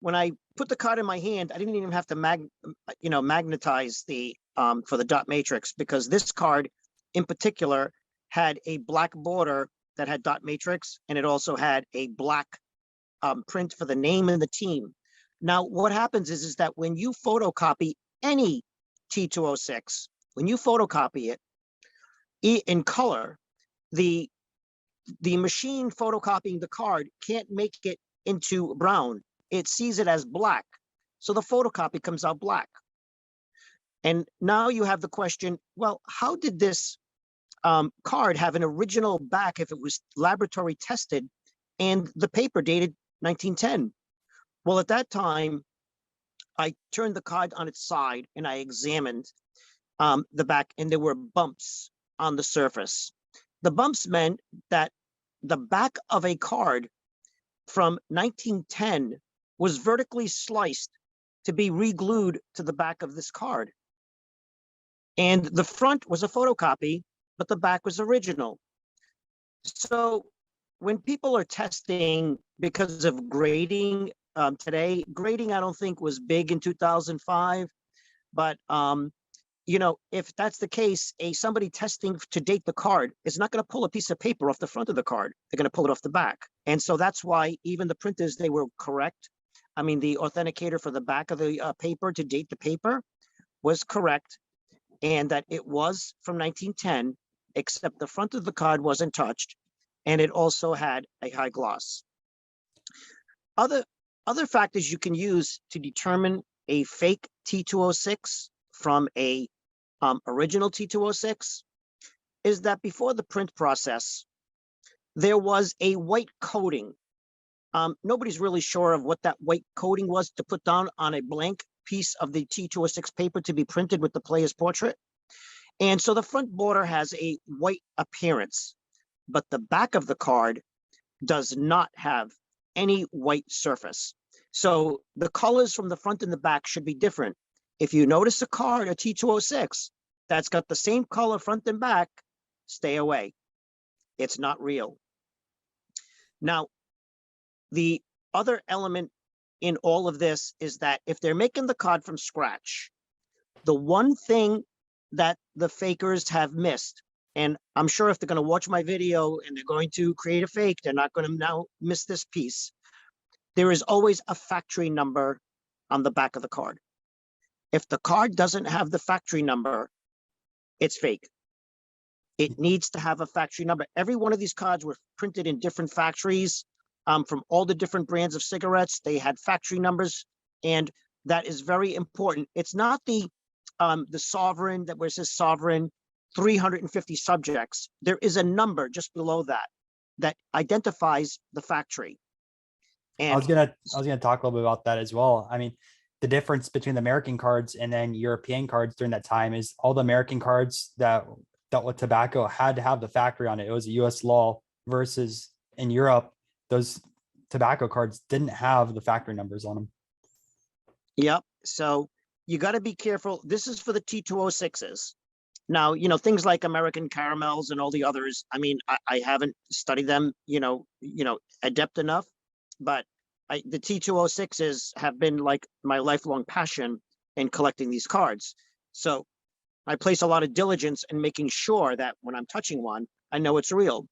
when I put the card in my hand, I didn't even have to magnetize the for the dot matrix, because this card in particular had a black border that had dot matrix, and it also had a black print for the name and the team. Now, what happens is that when you photocopy any T206, when you photocopy it in color, the machine photocopying the card can't make it into brown. It sees it as black. So the photocopy comes out black. And now you have the question, well, how did this card have an original back if it was laboratory tested and the paper dated 1910? Well, at that time, I turned the card on its side and I examined the back, and there were bumps on the surface. The bumps meant that the back of a card from 1910 was vertically sliced to be re-glued to the back of this card. And the front was a photocopy, but the back was original. So when people are testing because of grading today, grading I don't think was big in 2005, but if that's the case, somebody testing to date the card is not going to pull a piece of paper off the front of the card. They're going to pull it off the back. And so that's why even the printers, they were correct. I mean, the authenticator for the back of the paper to date the paper was correct, and that it was from 1910, except the front of the card wasn't touched, and it also had a high gloss. Other factors you can use to determine a fake T206 from a original T206 is that before the print process, there was a white coating. Nobody's really sure of what that white coating was to put down on a blank piece of the T206 paper to be printed with the player's portrait. And so the front border has a white appearance, but the back of the card does not have any white surface. So the colors from the front and the back should be different. If you notice a card, a T206, that's got the same color front and back, stay away. It's not real. Now, the other element in all of this is that if they're making the card from scratch, the one thing that the fakers have missed, and I'm sure if they're going to watch my video and they're going to create a fake, they're not going to now miss this piece. There is always a factory number on the back of the card. If the card doesn't have the factory number, it's fake. It needs to have a factory number. Every one of these cards were printed in different factories from all the different brands of cigarettes. They had factory numbers, and that is very important. It's not the sovereign, that where it says sovereign 350 subjects. There is a number just below that identifies the factory. And I was gonna talk a little bit about that as well. I mean, the difference between the American cards and then European cards during that time is all the American cards that dealt with tobacco had to have the factory on it. It was a US law, versus in Europe, those tobacco cards didn't have the factory numbers on them. Yep. So you got to be careful. This is for the T206s. Now, things like American caramels and all the others, I mean, I haven't studied them, adept enough, but the T206s have been like my lifelong passion in collecting these cards. So I place a lot of diligence in making sure that when I'm touching one, I know it's real.